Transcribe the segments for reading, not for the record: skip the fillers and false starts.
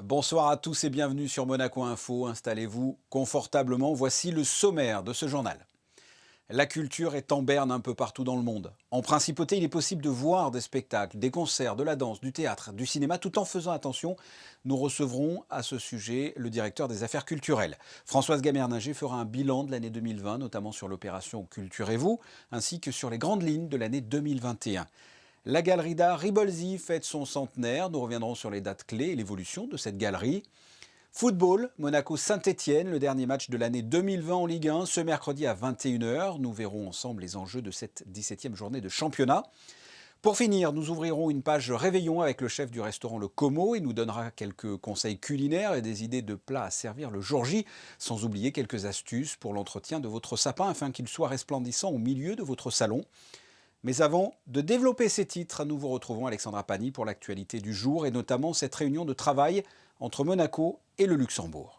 Bonsoir à tous et bienvenue sur Monaco Info. Installez-vous confortablement. Voici le sommaire de ce journal. La culture est en berne un peu partout dans le monde. En principauté, il est possible de voir des spectacles, des concerts, de la danse, du théâtre, du cinéma, tout en faisant attention. Nous recevrons à ce sujet le directeur des affaires culturelles. Françoise Gamerninger fera un bilan de l'année 2020, notamment sur l'opération Culturez-vous, ainsi que sur les grandes lignes de l'année 2021. La galerie d'art Ribolzi fête son centenaire. Nous reviendrons sur les dates clés et l'évolution de cette galerie. Football, Monaco-Saint-Étienne, le dernier match de l'année 2020 en Ligue 1, ce mercredi à 21 h. Nous verrons ensemble les enjeux de cette 17e journée de championnat. Pour finir, nous ouvrirons une page réveillon avec le chef du restaurant Le Como. Il nous donnera quelques conseils culinaires et des idées de plats à servir le jour J, sans oublier quelques astuces pour l'entretien de votre sapin afin qu'il soit resplendissant au milieu de votre salon. Mais avant de développer ces titres, nous vous retrouvons Alexandra Pani pour l'actualité du jour et notamment cette réunion de travail entre Monaco et le Luxembourg.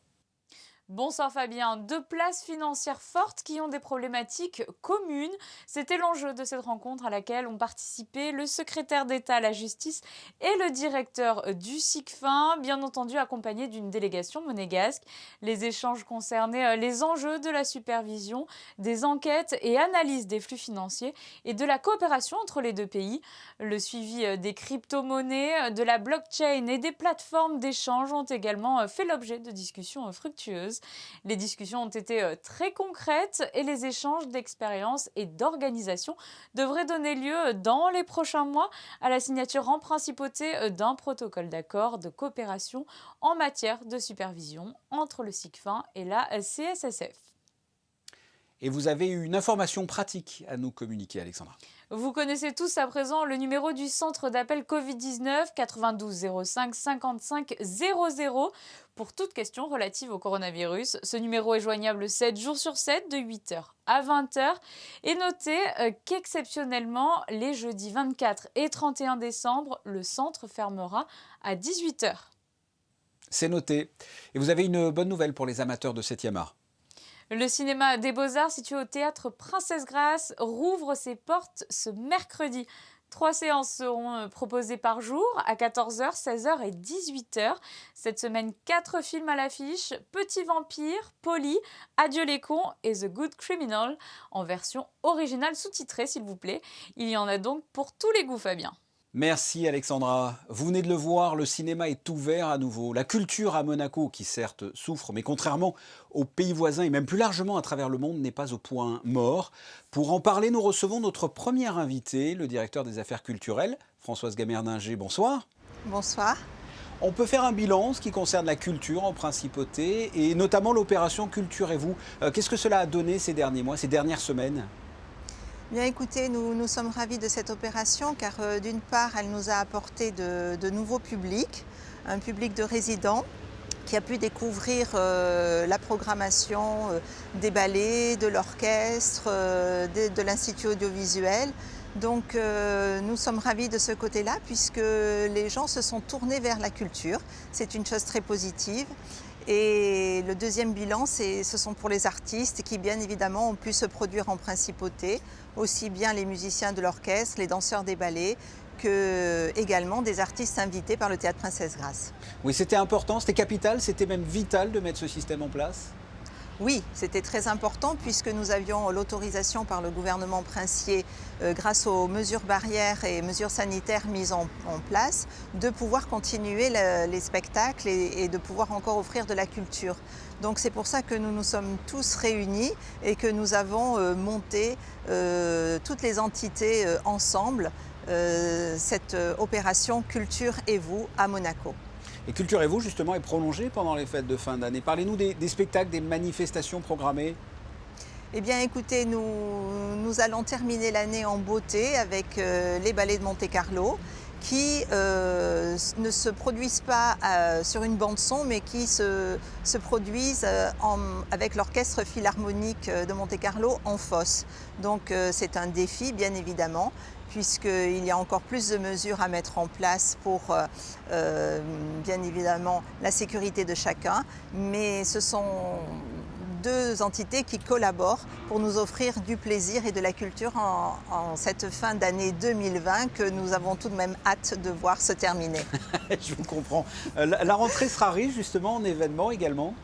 Bonsoir Fabien, deux places financières fortes qui ont des problématiques communes. C'était l'enjeu de cette rencontre à laquelle ont participé le secrétaire d'État à la justice et le directeur du SICFIN, bien entendu accompagné d'une délégation monégasque. Les échanges concernaient les enjeux de la supervision, des enquêtes et analyses des flux financiers et de la coopération entre les deux pays. Le suivi des crypto-monnaies, de la blockchain et des plateformes d'échange ont également fait l'objet de discussions fructueuses. Les discussions ont été très concrètes et les échanges d'expériences et d'organisation devraient donner lieu dans les prochains mois à la signature en principauté d'un protocole d'accord de coopération en matière de supervision entre le SICFIN et la CSSF. Et vous avez une information pratique à nous communiquer, Alexandra. Vous connaissez tous à présent le numéro du centre d'appel Covid-19 92 05 55 00 pour toute question relative au coronavirus. Ce numéro est joignable 7 jours sur 7 de 8 h à 20 h. Et notez qu'exceptionnellement, les jeudis 24 et 31 décembre, le centre fermera à 18 h. C'est noté. Et vous avez une bonne nouvelle pour les amateurs de 7e art. Le cinéma des Beaux-Arts situé au théâtre Princesse Grace rouvre ses portes ce mercredi. 3 séances seront proposées par jour à 14 h, 16 h et 18 h. Cette semaine, 4 films à l'affiche, Petit Vampire, Polly, Adieu les cons et The Good Criminal, en version originale sous-titrée s'il vous plaît. Il y en a donc pour tous les goûts, Fabien. Merci Alexandra. Vous venez de le voir, le cinéma est ouvert à nouveau. La culture à Monaco, qui certes souffre, mais contrairement aux pays voisins et même plus largement à travers le monde, n'est pas au point mort. Pour en parler, nous recevons notre premier invité, le directeur des affaires culturelles, Françoise Gamerninger. Bonsoir. Bonsoir. On peut faire un bilan en ce qui concerne la culture en principauté et notamment l'opération Culturez-vous. Qu'est-ce que cela a donné ces derniers mois, ces dernières semaines ? Bien écoutez, nous sommes ravis de cette opération car d'une part, elle nous a apporté de nouveaux publics, un public de résidents qui a pu découvrir la programmation des ballets, de l'orchestre, de l'Institut audiovisuel. Donc nous sommes ravis de ce côté-là puisque les gens se sont tournés vers la culture. C'est une chose très positive. Et le deuxième bilan, ce sont pour les artistes qui, bien évidemment, ont pu se produire en principauté, aussi bien les musiciens de l'orchestre, les danseurs des ballets, que également des artistes invités par le Théâtre Princesse Grace. Oui, c'était important, c'était capital, c'était même vital de mettre ce système en place ? Oui, c'était très important puisque nous avions l'autorisation par le gouvernement princier, grâce aux mesures barrières et mesures sanitaires mises en place, de pouvoir continuer les spectacles et de pouvoir encore offrir de la culture. Donc c'est pour ça que nous nous sommes tous réunis et que nous avons monté toutes les entités ensemble, cette opération Culture et vous à Monaco. Et Culturez-vous, justement, est prolongé pendant les fêtes de fin d'année. Parlez-nous des spectacles, des manifestations programmées. Eh bien, écoutez, nous allons terminer l'année en beauté avec les ballets de Monte-Carlo qui ne se produisent pas sur une bande-son, mais qui se produisent avec l'Orchestre Philharmonique de Monte-Carlo en fosse. Donc, c'est un défi, bien évidemment, puisqu'il y a encore plus de mesures à mettre en place pour, bien évidemment, la sécurité de chacun. Mais ce sont deux entités qui collaborent pour nous offrir du plaisir et de la culture en cette fin d'année 2020 que nous avons tout de même hâte de voir se terminer. Je vous comprends. La rentrée sera riche justement en événements également?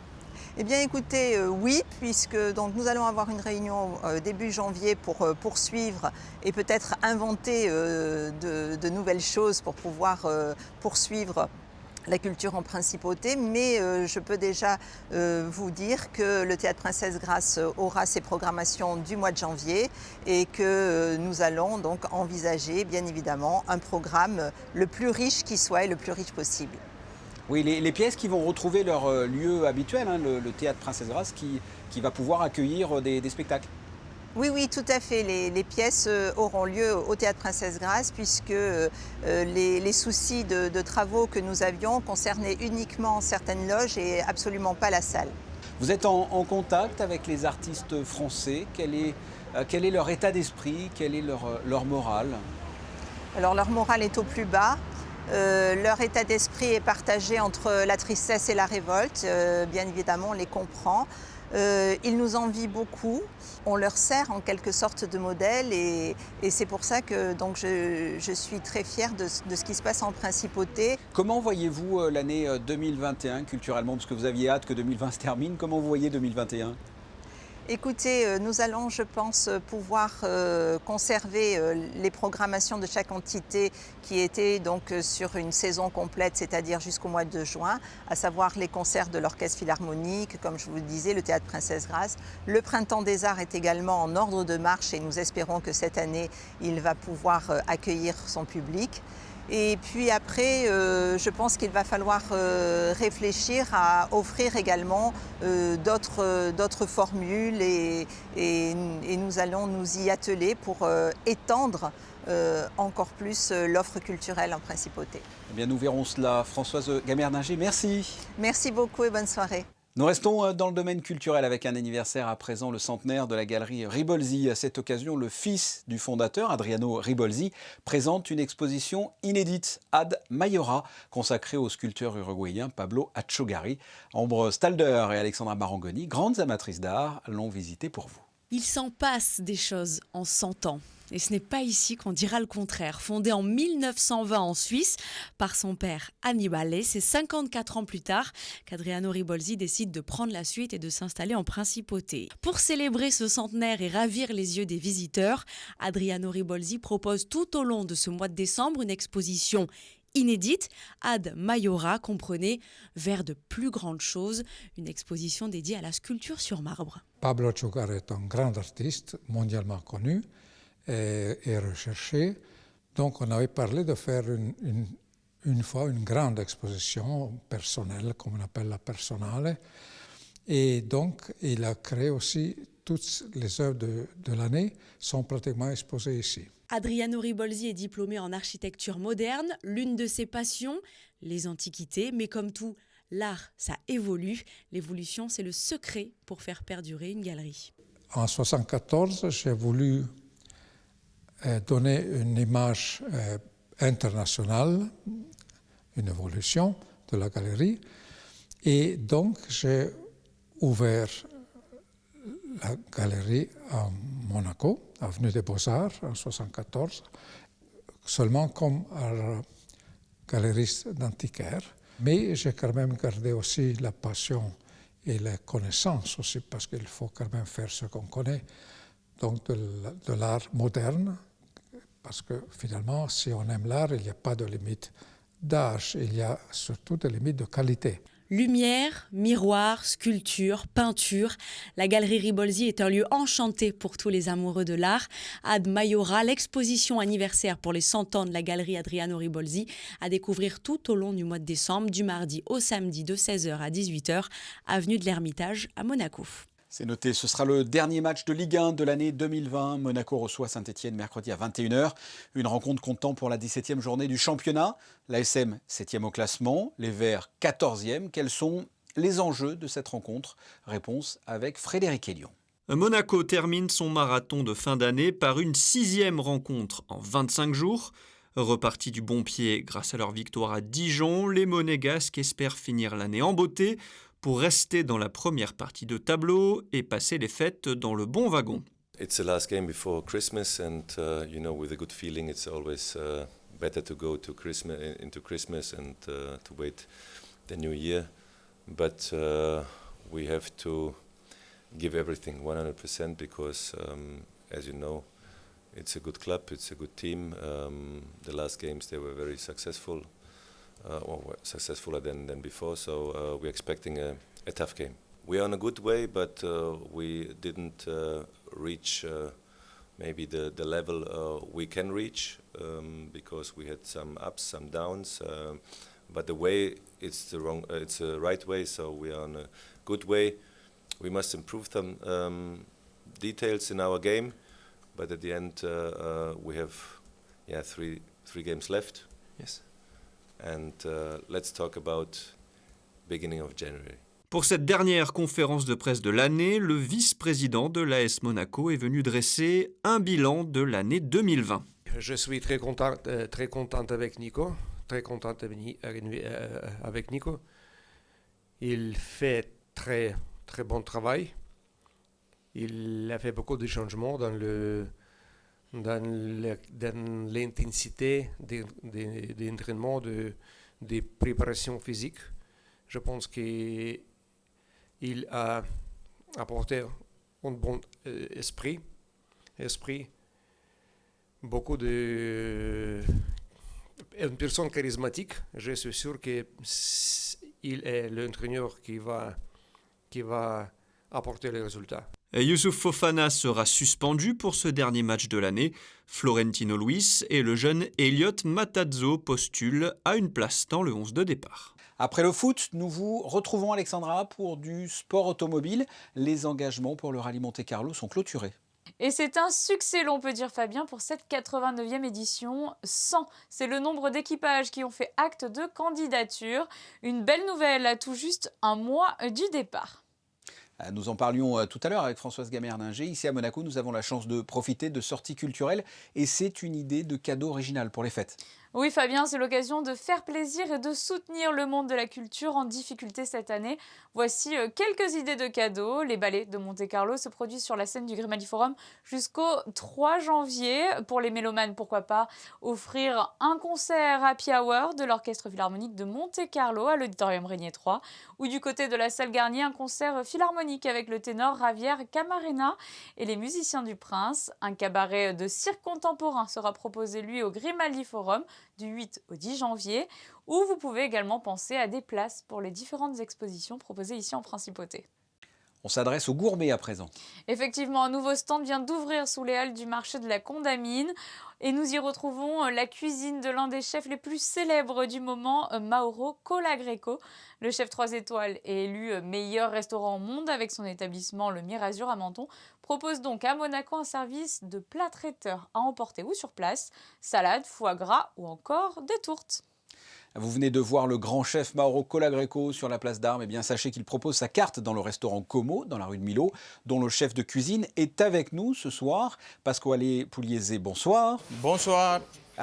Eh bien écoutez, oui, puisque donc, nous allons avoir une réunion début janvier pour poursuivre et peut-être inventer de nouvelles choses pour pouvoir poursuivre la culture en principauté, mais je peux déjà vous dire que le Théâtre Princesse Grace aura ses programmations du mois de janvier et que nous allons donc envisager bien évidemment un programme le plus riche qui soit et le plus riche possible. Oui, les pièces qui vont retrouver leur lieu habituel, hein, le Théâtre Princesse Grace qui va pouvoir accueillir des spectacles. Oui, oui, tout à fait. Les pièces auront lieu au Théâtre Princesse Grace puisque les soucis de travaux que nous avions concernaient uniquement certaines loges et absolument pas la salle. Vous êtes en contact avec les artistes français. Quel est leur état d'esprit? Quelle est leur morale? Alors leur morale est au plus bas. Leur état d'esprit est partagé entre la tristesse et la révolte. Bien évidemment, on les comprend. Ils nous envient beaucoup. On leur sert en quelque sorte de modèle et c'est pour ça que donc, je suis très fière de ce qui se passe en principauté. Comment voyez-vous l'année 2021 culturellement? Parce que vous aviez hâte que 2020 se termine. Comment vous voyez 2021? Écoutez, nous allons, je pense, pouvoir conserver les programmations de chaque entité qui étaient donc sur une saison complète, c'est-à-dire jusqu'au mois de juin, à savoir les concerts de l'Orchestre Philharmonique, comme je vous le disais, le Théâtre Princesse Grace. Le Printemps des Arts est également en ordre de marche et nous espérons que cette année, il va pouvoir accueillir son public. Et puis après, je pense qu'il va falloir réfléchir à offrir également d'autres formules et nous allons nous y atteler pour étendre encore plus l'offre culturelle en principauté. Eh bien, nous verrons cela. Françoise Gammerninger, merci. Merci beaucoup et bonne soirée. Nous restons dans le domaine culturel avec un anniversaire à présent, le centenaire de la galerie Ribolzi. À cette occasion, le fils du fondateur, Adriano Ribolzi, présente une exposition inédite, Ad Mayora, consacrée au sculpteur uruguayen Pablo Achogari. Ambre Stalder et Alexandra Marangoni, grandes amatrices d'art, l'ont visité pour vous. Il s'en passe des choses en 100 ans. Et ce n'est pas ici qu'on dira le contraire. Fondé en 1920 en Suisse par son père Annibale, c'est 54 ans plus tard qu'Adriano Ribolzi décide de prendre la suite et de s'installer en principauté. Pour célébrer ce centenaire et ravir les yeux des visiteurs, Adriano Ribolzi propose tout au long de ce mois de décembre une exposition inédite, Ad Mayora, comprenez vers de plus grandes choses, une exposition dédiée à la sculpture sur marbre. Pablo Achogari est un grand artiste mondialement connu et recherché. Donc on avait parlé de faire une fois une grande exposition personnelle, comme on appelle la Personale. Et donc il a créé aussi toutes les œuvres de l'année sont pratiquement exposées ici. Adriano Ribolzi est diplômé en architecture moderne, l'une de ses passions, les antiquités, mais comme tout, l'art, ça évolue. L'évolution, c'est le secret pour faire perdurer une galerie. En 1974, j'ai voulu donner une image internationale, une évolution de la galerie. Et donc, j'ai ouvert la galerie à Monaco, avenue des Beaux-Arts, en 1974, seulement comme galeriste d'antiquaire. Mais j'ai quand même gardé aussi la passion et la connaissance aussi, parce qu'il faut quand même faire ce qu'on connaît, donc de l'art moderne, parce que finalement, si on aime l'art, il n'y a pas de limite d'âge, il y a surtout des limites de qualité. Lumière, miroir, sculpture, peinture, la galerie Ribolzi est un lieu enchanté pour tous les amoureux de l'art. Ad Mayora, l'exposition anniversaire pour les 100 ans de la galerie Adriano Ribolzi, à découvrir tout au long du mois de décembre, du mardi au samedi de 16h à 18h, avenue de l'Ermitage à Monaco. C'est noté, ce sera le dernier match de Ligue 1 de l'année 2020. Monaco reçoit Saint-Etienne mercredi à 21h. Une rencontre comptant pour la 17e journée du championnat. L'ASM 7e au classement, les Verts 14e. Quels sont les enjeux de cette rencontre? Réponse avec Frédéric Hélion. Monaco termine son marathon de fin d'année par une 6e rencontre en 25 jours. Repartis du bon pied grâce à leur victoire à Dijon, les Monégasques espèrent finir l'année en beauté pour rester dans la première partie de tableau et passer les fêtes dans le bon wagon. It's the last game before Christmas, and with a good feeling, it's always better to go to into Christmas and to wait the New Year. But we have to give everything 100% because, as you know, it's a good club, it's a good team. The last games they were very successful, or were successfuler than before. So we're expecting a tough game. We are on a good way, but we didn't reach maybe the level we can reach because we had some ups, some downs. But the way it's the right way. So we are on a good way. We must improve some details in our game, but at the end we have three games left. Yes, and let's talk about beginning of January. Pour cette dernière conférence de presse de l'année, le vice-président de l'AS Monaco est venu dresser un bilan de l'année 2020. Je suis très contente avec Nico, très contente avec Nico. Il fait très bon travail. Il a fait beaucoup de changements dans l'intensité des entraînements, des préparations physiques. Je pense qu'il a apporté un bon esprit, beaucoup une personne charismatique. Je suis sûr qu'il est l'entraîneur qui va apporter les résultats. Youssouf Fofana sera suspendu pour ce dernier match de l'année. Florentino Luis et le jeune Elliot Matarazzo postulent à une place dans le 11 de départ. Après le foot, nous vous retrouvons Alexandra pour du sport automobile. Les engagements pour le Rallye Monte-Carlo sont clôturés. Et c'est un succès, l'on peut dire, Fabien, pour cette 89e édition. 100, c'est le nombre d'équipages qui ont fait acte de candidature. Une belle nouvelle à tout juste un mois du départ. Nous en parlions tout à l'heure avec Françoise Gamert-Ninger. Ici à Monaco, nous avons la chance de profiter de sorties culturelles et c'est une idée de cadeau original pour les fêtes. Oui Fabien, c'est l'occasion de faire plaisir et de soutenir le monde de la culture en difficulté cette année. Voici quelques idées de cadeaux. Les ballets de Monte-Carlo se produisent sur la scène du Grimaldi Forum jusqu'au 3 janvier. Pour les mélomanes, pourquoi pas offrir un concert happy hour de l'Orchestre Philharmonique de Monte-Carlo à l'Auditorium Régnier 3 ou du côté de la salle Garnier, un concert philharmonique avec le ténor Javier Camarena et les musiciens du Prince. Un cabaret de cirque contemporain sera proposé lui au Grimaldi Forum du 8 au 10 janvier, où vous pouvez également penser à des places pour les différentes expositions proposées ici en Principauté. On s'adresse aux gourmets à présent. Effectivement, un nouveau stand vient d'ouvrir sous les halles du marché de la Condamine et nous y retrouvons la cuisine de l'un des chefs les plus célèbres du moment, Mauro Colagreco. Le chef 3 étoiles est élu meilleur restaurant au monde avec son établissement Le Mirazur à Menton. Propose donc à Monaco un service de plats traiteurs à emporter ou sur place, salade, foie gras ou encore des tourtes. Vous venez de voir le grand chef Mauro Colagreco sur la place d'Armes. Eh bien, sachez qu'il propose sa carte dans le restaurant Como, dans la rue de Milo, dont le chef de cuisine est avec nous ce soir. Pasquale Pugliese, bonsoir. Bonsoir.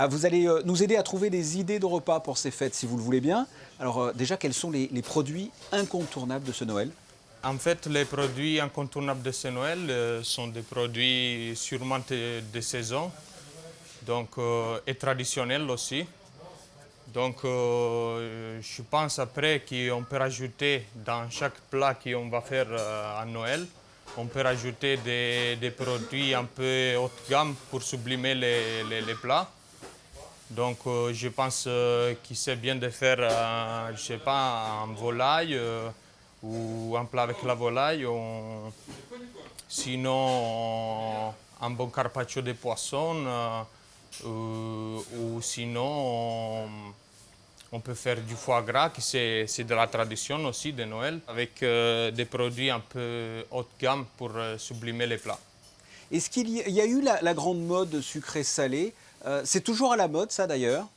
Vous allez nous aider à trouver des idées de repas pour ces fêtes, si vous le voulez bien. Alors déjà, quels sont les produits incontournables de ce Noël ? En fait, les produits incontournables de ce Noël sont des produits sûrement de saison, donc, et traditionnels aussi. Donc, je pense après qu'on peut rajouter dans chaque plat qu'on va faire à Noël, on peut rajouter des produits un peu haut de gamme pour sublimer les plats. Donc, je pense qu'il c'est bien de faire, je sais pas, un volaille ou un plat avec la volaille, sinon un bon carpaccio de poisson, ou sinon on peut faire du foie gras, qui c'est de la tradition aussi de Noël, avec des produits un peu haut de gamme pour sublimer les plats. Est-ce qu'il y a eu la grande mode sucré-salé ? C'est toujours à la mode, ça d'ailleurs ?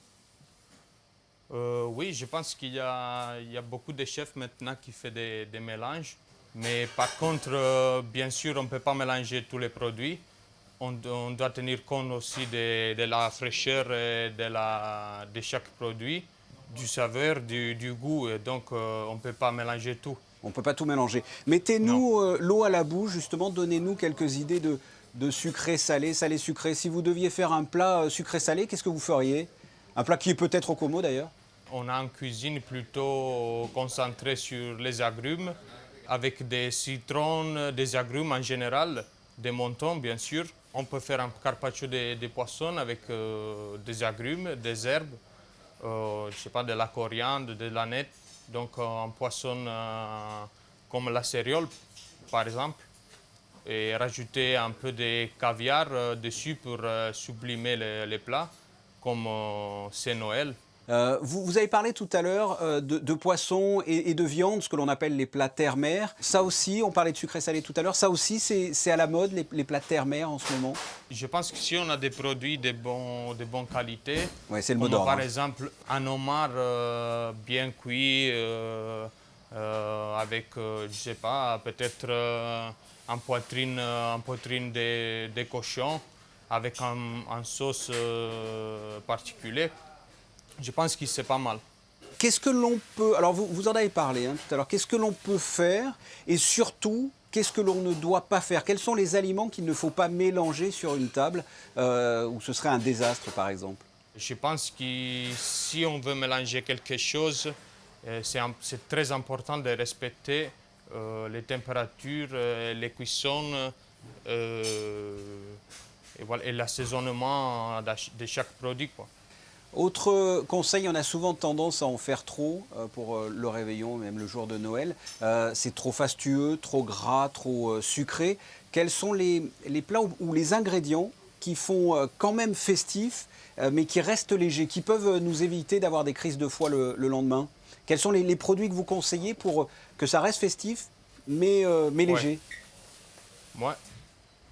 Oui, je pense qu'il y a beaucoup de chefs maintenant qui font des mélanges. Mais par contre, bien sûr, on ne peut pas mélanger tous les produits. On doit tenir compte aussi de la fraîcheur de chaque produit. du saveur, du goût, et donc on ne peut pas mélanger tout. On ne peut pas tout mélanger. Mettez-nous l'eau à la bouche, justement, donnez-nous quelques idées de sucré-salé, salé-sucré. Si vous deviez faire un plat sucré-salé, qu'est-ce que vous feriez? Un plat qui est peut-être au Como d'ailleurs. On a une cuisine plutôt concentrée sur les agrumes, avec des citrons, des agrumes en général, des mentons bien sûr. On peut faire un carpaccio de poisson avec des agrumes, des herbes, je sais pas, de la coriandre, de l'aneth. Donc un poisson comme la céréole par exemple. Et rajouter un peu de caviar dessus pour sublimer les plats, comme c'est Noël. Vous avez parlé tout à l'heure de poisson et de viande, ce que l'on appelle les plats terre-mer. Ça aussi, on parlait de sucré-salé tout à l'heure, ça aussi c'est à la mode, les plats terre-mer en ce moment? Je pense que si on a des produits de bonne qualité, ouais, c'est le mot d'ordre, par exemple un homard bien cuit, avec, je sais pas, peut-être un poitrine de cochon avec un sauce particulier. Je pense que c'est pas mal. Qu'est-ce que l'on peut... Alors vous en avez parlé tout à l'heure. Qu'est-ce que l'on peut faire et surtout, qu'est-ce que l'on ne doit pas faire? Quels sont les aliments qu'il ne faut pas mélanger sur une table où ce serait un désastre par exemple? Je pense que si on veut mélanger quelque chose, c'est très important de respecter les températures, les cuissons et l'assaisonnement de chaque produit, quoi. Autre conseil, on a souvent tendance à en faire trop pour le réveillon, même le jour de Noël. C'est trop fastueux, trop gras, trop sucré. Quels sont les plats ou les ingrédients qui font quand même festif, mais qui restent légers, qui peuvent nous éviter d'avoir des crises de foie le lendemain? Quels sont les produits que vous conseillez pour que ça reste festif, mais léger?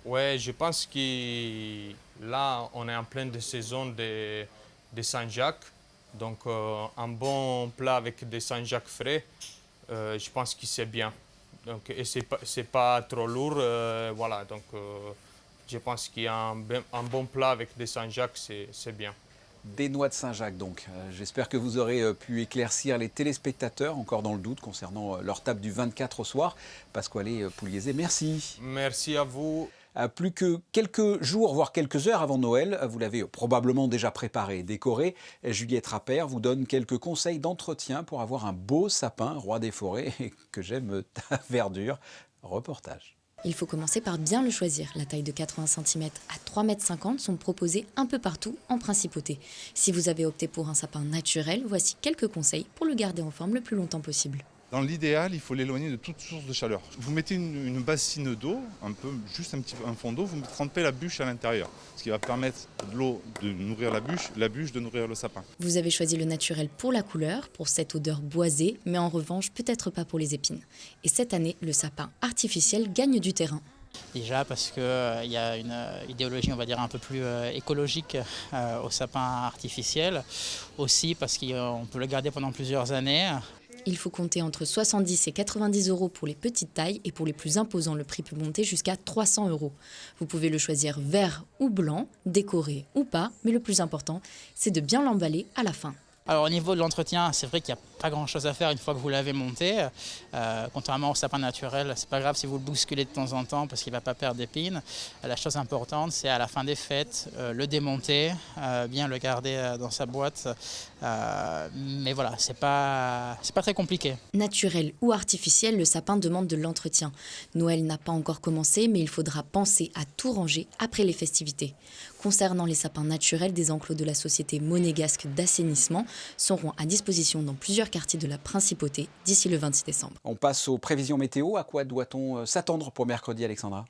Ouais, je pense que là, on est en pleine saison de Saint-Jacques. Donc, un bon plat avec des Saint-Jacques frais, je pense que c'est bien. Donc, et c'est pas trop lourd. Voilà, donc je pense qu'un bon plat avec des Saint-Jacques, c'est bien. Des noix de Saint-Jacques donc. J'espère que vous aurez pu éclaircir les téléspectateurs encore dans le doute concernant leur table du 24 au soir. Pasquale Pugliese, merci. Merci à vous. Plus que quelques jours, voire quelques heures avant Noël, vous l'avez probablement déjà préparé et décoré, Juliette Rapert vous donne quelques conseils d'entretien pour avoir un beau sapin roi des forêts et que j'aime ta verdure. Reportage. Il faut commencer par bien le choisir. La taille de 80 cm à 3,50 m sont proposées un peu partout en principauté. Si vous avez opté pour un sapin naturel, voici quelques conseils pour le garder en forme le plus longtemps possible. Dans l'idéal, il faut l'éloigner de toute source de chaleur. Vous mettez une bassine d'eau, juste un fond d'eau, vous trempez la bûche à l'intérieur, ce qui va permettre de l'eau de nourrir la bûche de nourrir le sapin. Vous avez choisi le naturel pour la couleur, pour cette odeur boisée, mais en revanche peut-être pas pour les épines. Et cette année, le sapin artificiel gagne du terrain. Déjà parce qu'il y a une idéologie, on va dire, un peu plus écologique au sapin artificiel. Aussi parce qu'on peut le garder pendant plusieurs années. Il faut compter entre 70 et 90 € pour les petites tailles et pour les plus imposants, le prix peut monter jusqu'à 300 €. Vous pouvez le choisir vert ou blanc, décoré ou pas, mais le plus important, c'est de bien l'emballer à la fin. Alors au niveau de l'entretien, c'est vrai qu'il n'y a pas grand chose à faire une fois que vous l'avez monté. Contrairement au sapin naturel, c'est pas grave si vous le bousculez de temps en temps parce qu'il ne va pas perdre d'épines. La chose importante, c'est à la fin des fêtes, le démonter, bien le garder dans sa boîte. Mais voilà, c'est pas très compliqué. Naturel ou artificiel, le sapin demande de l'entretien. Noël n'a pas encore commencé, mais il faudra penser à tout ranger après les festivités. Concernant les sapins naturels, des enclos de la société monégasque d'assainissement seront à disposition dans plusieurs quartiers de la Principauté d'ici le 26 décembre. On passe aux prévisions météo. À quoi doit-on s'attendre pour mercredi, Alexandra?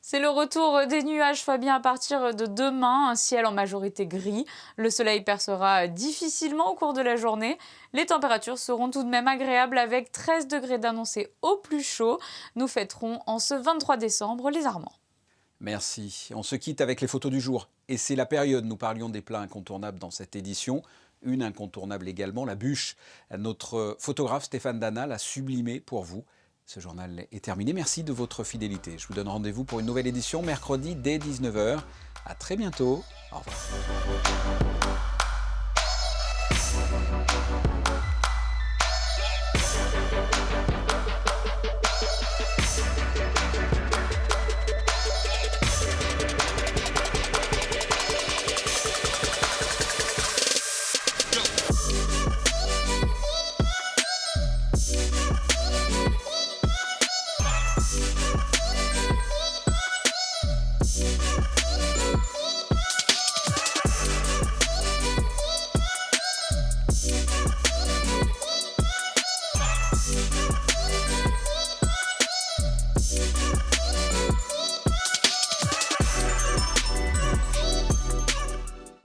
C'est le retour des nuages, Fabien, à partir de demain. Un ciel en majorité gris. Le soleil percera difficilement au cours de la journée. Les températures seront tout de même agréables avec 13 degrés d'annoncés au plus chaud. Nous fêterons en ce 23 décembre les Armands. Merci. On se quitte avec les photos du jour. Et c'est la période, nous parlions des plats incontournables dans cette édition. Une incontournable également, la bûche. Notre photographe Stéphane Dana l'a sublimée pour vous. Ce journal est terminé. Merci de votre fidélité. Je vous donne rendez-vous pour une nouvelle édition mercredi dès 19 h. À très bientôt. Au revoir.